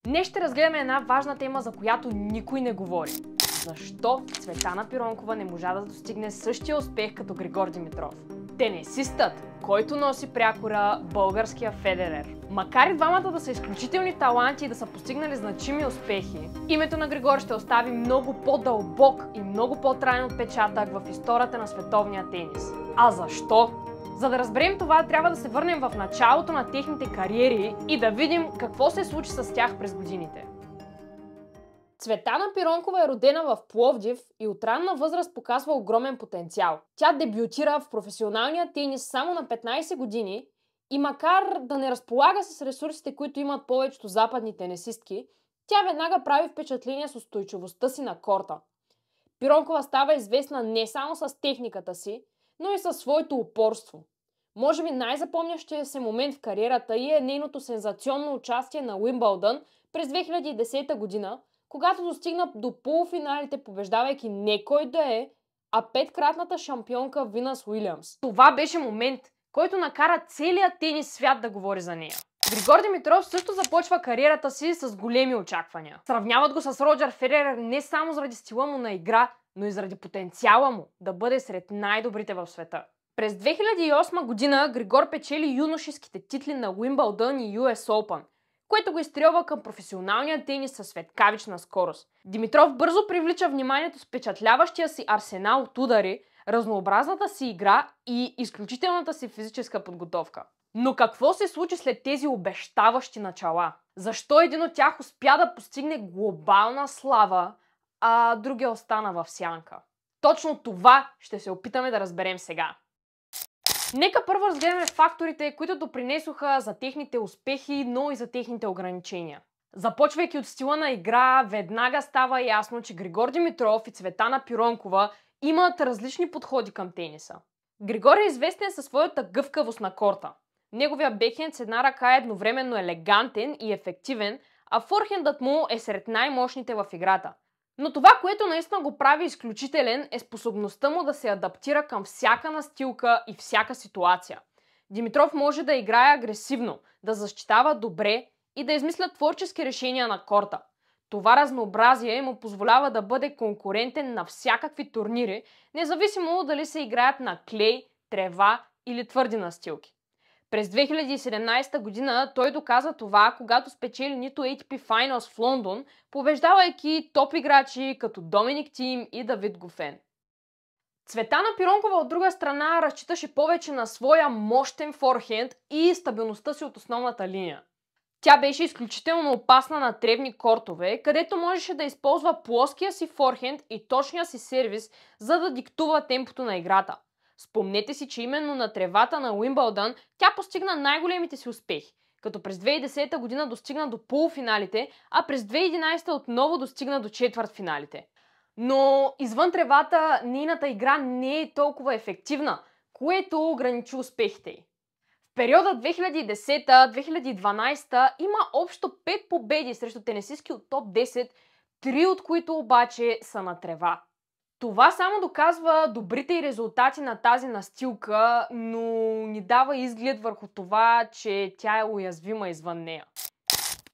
Днес ще разгледаме една важна тема, за която никой не говори. Защо Цветана Пиронкова не можа да достигне същия успех като Григор Димитров? Тенисистът, който носи прякора българския Федерер. Макар и двамата да са изключителни таланти и да са постигнали значими успехи, името на Григор ще остави много по-дълбок и много по-траен отпечатък в историята на световния тенис. А защо? За да разберем това, трябва да се върнем в началото на техните кариери и да видим какво се случи с тях през годините. Цветана Пиронкова е родена в Пловдив и от ранна възраст показва огромен потенциал. Тя дебютира в професионалния тенис само на 15 години и макар да не разполага с ресурсите, които имат повечето западни тенисистки, тя веднага прави впечатление с устойчивостта си на корта. Пиронкова става известна не само с техниката си, но и със своето упорство. Може би най-запомнящия се момент в кариерата ѝ е нейното сензационно участие на Уимбълдън през 2010 година, когато достигна до полуфиналите, побеждавайки не кой да е, а петкратната шампионка Винъс Уилямс. Това беше момент, който накара целият тенис свят да говори за нея. Григор Димитров също започва кариерата си с големи очаквания. Сравняват го с Роджер Федерер не само заради стила му на игра, но и заради потенциала му да бъде сред най-добрите в света. През 2008 година Григор печели юношеските титли на Уимбълдън и US Open, което го изстрелва към професионалния тенис със светкавична скорост. Димитров бързо привлича вниманието с впечатляващия си арсенал от удари, разнообразната си игра и изключителната си физическа подготовка. Но какво се случи след тези обещаващи начала? Защо един от тях успя да постигне глобална слава, а другия остана в сянка? Точно това ще се опитаме да разберем сега. Нека първо разгледаме факторите, които допринесоха за техните успехи, но и за техните ограничения. Започвайки от стила на игра, веднага става ясно, че Григор Димитров и Цветана Пиронкова имат различни подходи към тениса. Григор е известен със своята гъвкавост на корта. Неговия бекхенд с една ръка е едновременно елегантен и ефективен, а форхендът му е сред най-мощните в играта. Но това, което наистина го прави изключителен, е способността му да се адаптира към всяка настилка и всяка ситуация. Димитров може да играе агресивно, да защитава добре и да измисля творчески решения на корта. Това разнообразие му позволява да бъде конкурентен на всякакви турнири, независимо дали се играят на клей, трева или твърди настилки. През 2017 година той доказа това, когато спечели нито ATP Finals в Лондон, побеждавайки топ играчи като Доминик Тим и Давид Гофен. Цветана Пиронкова от друга страна разчиташе повече на своя мощен форхенд и стабилността си от основната линия. Тя беше изключително опасна на тревни кортове, където можеше да използва плоския си форхенд и точния си сервис, за да диктува темпото на играта. Спомнете си, че именно на тревата на Уимбълдън тя постигна най-големите си успехи, като през 2010 година достигна до полуфиналите, а през 2011 отново достигна до четвъртфиналите. Но извън тревата нейната игра не е толкова ефективна, което ограничи успехите й. В периода 2010-2012 има общо 5 победи срещу тенисистки от топ 10, 3 от които обаче са на трева. Това само доказва добрите й резултати на тази настилка, но ни дава изглед върху това, че тя е уязвима извън нея.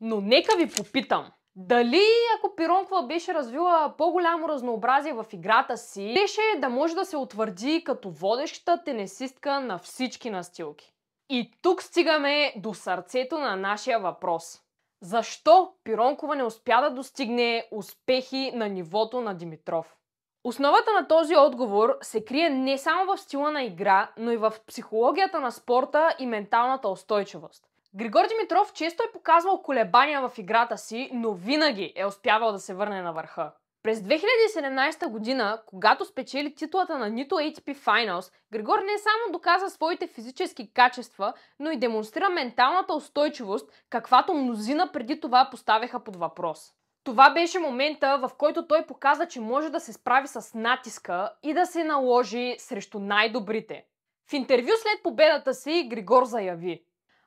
Но нека ви попитам, дали ако Пиронкова беше развила по-голямо разнообразие в играта си, беше да може да се утвърди като водеща тенисистка на всички настилки? И тук стигаме до сърцето на нашия въпрос. Защо Пиронкова не успя да достигне успехи на нивото на Димитров? Основата на този отговор се крие не само в стила на игра, но и в психологията на спорта и менталната устойчивост. Григор Димитров често е показвал колебания в играта си, но винаги е успявал да се върне на върха. През 2017 година, когато спечели титлата на нито ATP Finals, Григор не само доказа своите физически качества, но и демонстрира менталната устойчивост, каквато мнозина преди това поставяха под въпрос. Това беше момента, в който той показа, че може да се справи с натиска и да се наложи срещу най-добрите. В интервю след победата си Григор заяви: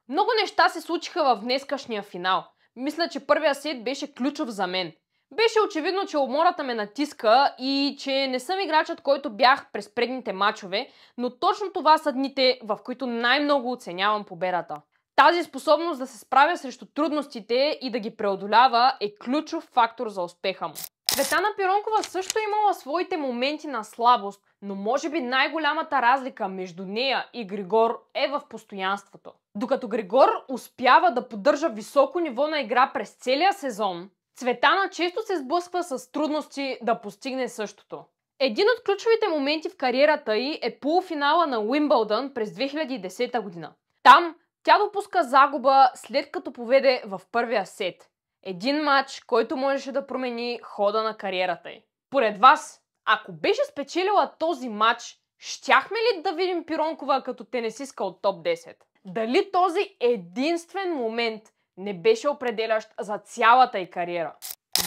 "Много неща се случиха в днескашния финал. Мисля, че първия сет беше ключов за мен. Беше очевидно, че умората ме натиска и че не съм играчът, който бях през предните мачове, но точно това са дните, в които най-много оценявам победата. Тази способност да се справя срещу трудностите и да ги преодолява е ключов фактор за успеха му. Цветана Пиронкова също имала своите моменти на слабост, но може би най-голямата разлика между нея и Григор е в постоянството. Докато Григор успява да поддържа високо ниво на игра през целия сезон, Цветана често се сблъсква с трудности да постигне същото. Един от ключовите моменти в кариерата й е полуфинала на Уимбълдън през 2010 година. Там тя допуска загуба след като поведе в първия сет. Един матч, който можеше да промени хода на кариерата й. Поред вас, ако беше спечелила този матч, щяхме ли да видим Пиронкова като тенисистка от топ 10? Дали този единствен момент не беше определящ за цялата й кариера?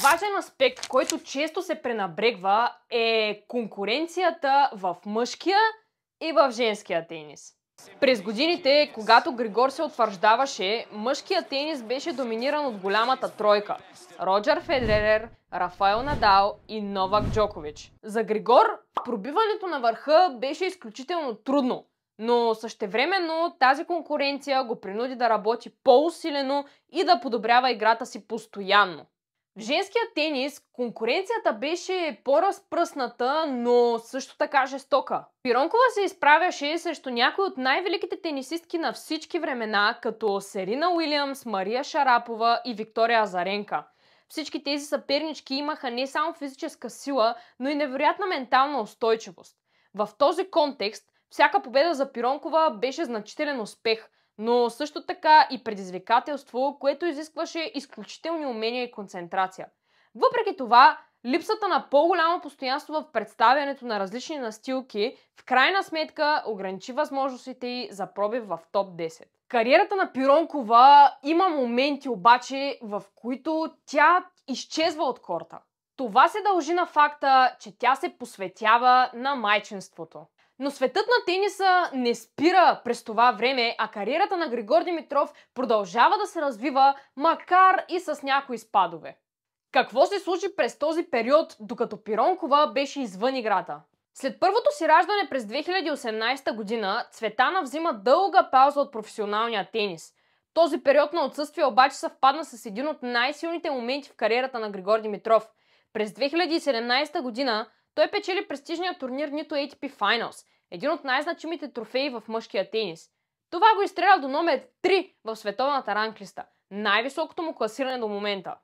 Важен аспект, който често се пренабрегва, е конкуренцията в мъжкия и в женския тенис. През годините, когато Григор се утвърждаваше, мъжкият тенис беше доминиран от голямата тройка – Роджер Федерер, Рафаел Надал и Новак Джокович. За Григор пробиването на върха беше изключително трудно, но същевременно тази конкуренция го принуди да работи по-усилено и да подобрява играта си постоянно. В женския тенис конкуренцията беше по-разпръсната, но също така жестока. Пиронкова се изправяше срещу някои от най-великите тенисистки на всички времена, като Серина Уилямс, Мария Шарапова и Виктория Азаренка. Всички тези съпернички имаха не само физическа сила, но и невероятна ментална устойчивост. В този контекст всяка победа за Пиронкова беше значителен успех, но също така и предизвикателство, което изискваше изключителни умения и концентрация. Въпреки това, липсата на по-голямо постоянство в представянето на различни настилки в крайна сметка ограничи възможностите й за пробив в топ 10. Кариерата на Пиронкова има моменти обаче, в които тя изчезва от корта. Това се дължи на факта, че тя се посветява на майчинството. Но светът на тениса не спира през това време, а кариерата на Григор Димитров продължава да се развива, макар и с някои спадове. Какво се случи през този период, докато Пиронкова беше извън играта? След първото си раждане през 2018 година, Цветана взима дълга пауза от професионалния тенис. Този период на отсъствие обаче съвпадна с един от най-силните моменти в кариерата на Григор Димитров. През 2017 година той печели престижния турнир Nitto ATP Finals, един от най-значимите трофеи в мъжкия тенис. Това го изстреля до номер 3 в световната ранглиста, най-високото му класиране до момента.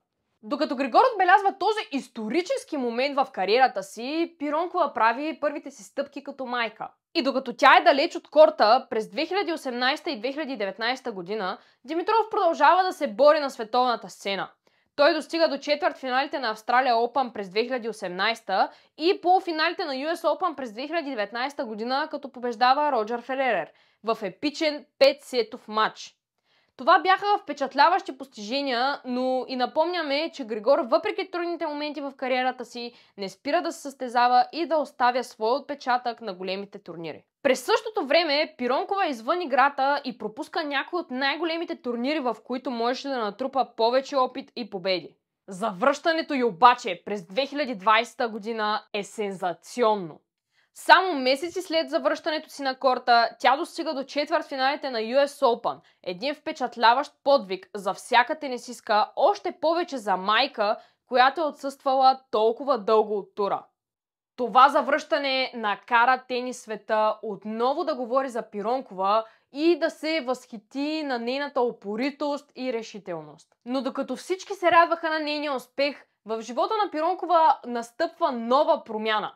Докато Григор отбелязва този исторически момент в кариерата си, Пиронкова прави първите си стъпки като майка. И докато тя е далеч от корта, през 2018 и 2019 година, Димитров продължава да се бори на световната сцена. Той достига до четвъртфиналите на Australia Open през 2018 и полуфиналите на US Open през 2019 година, като побеждава Роджер Федерер в епичен 5-сетов матч. Това бяха впечатляващи постижения, но и напомняме, че Григор, въпреки трудните моменти в кариерата си, не спира да се състезава и да оставя своя отпечатък на големите турнири. През същото време Пиронкова е извън играта и пропуска някои от най-големите турнири, в които можеше да натрупа повече опит и победи. Завръщането й обаче през 2020 година е сензационно. Само месеци след завръщането си на корта, тя достига до четвъртфиналите на US Open. Един впечатляващ подвиг за всяка тенисистка, още повече за майка, която е отсъствала толкова дълго от тура. Това завръщане накара тенис света отново да говори за Пиронкова и да се възхити на нейната упоритост и решителност. Но докато всички се радваха на нейния успех, в живота на Пиронкова настъпва нова промяна.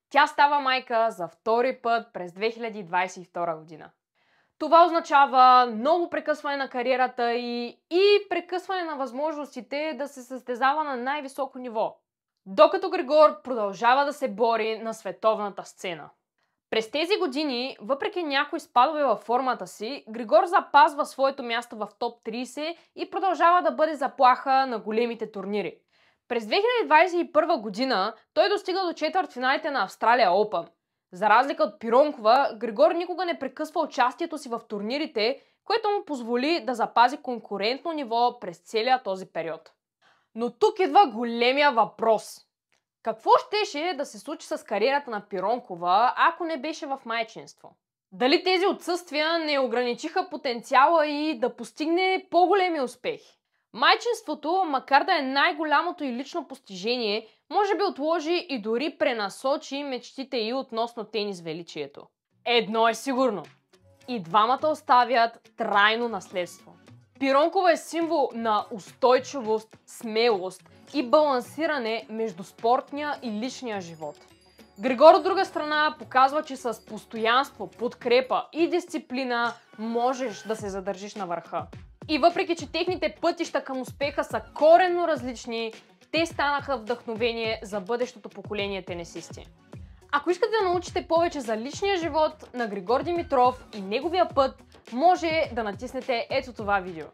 Тя става майка за втори път през 2022 година. Това означава ново прекъсване на кариерата и прекъсване на възможностите да се състезава на най-високо ниво. Докато Григор продължава да се бори на световната сцена. През тези години, въпреки някои спадове във формата си, Григор запазва своето място в топ 30 и продължава да бъде заплаха на големите турнири. През 2021 година той достига до четвъртфиналите на Australia Open. За разлика от Пиронкова, Григор никога не прекъсва участието си в турнирите, което му позволи да запази конкурентно ниво през целия този период. Но тук идва големия въпрос. Какво щеше да се случи с кариерата на Пиронкова, ако не беше в майчинство? Дали тези отсъствия не ограничиха потенциала и да постигне по-големи успехи? Майчинството, макар да е най-голямото и лично постижение, може би отложи и дори пренасочи мечтите и относно тенис величието. Едно е сигурно. И двамата оставят трайно наследство. Пиронкова е символ на устойчивост, смелост и балансиране между спортния и личния живот. Григор от друга страна показва, че с постоянство, подкрепа и дисциплина можеш да се задържиш на върха. И въпреки, че техните пътища към успеха са коренно различни, те станаха вдъхновение за бъдещото поколение тенисисти. Ако искате да научите повече за личния живот на Григор Димитров и неговия път, може да натиснете ето това видео.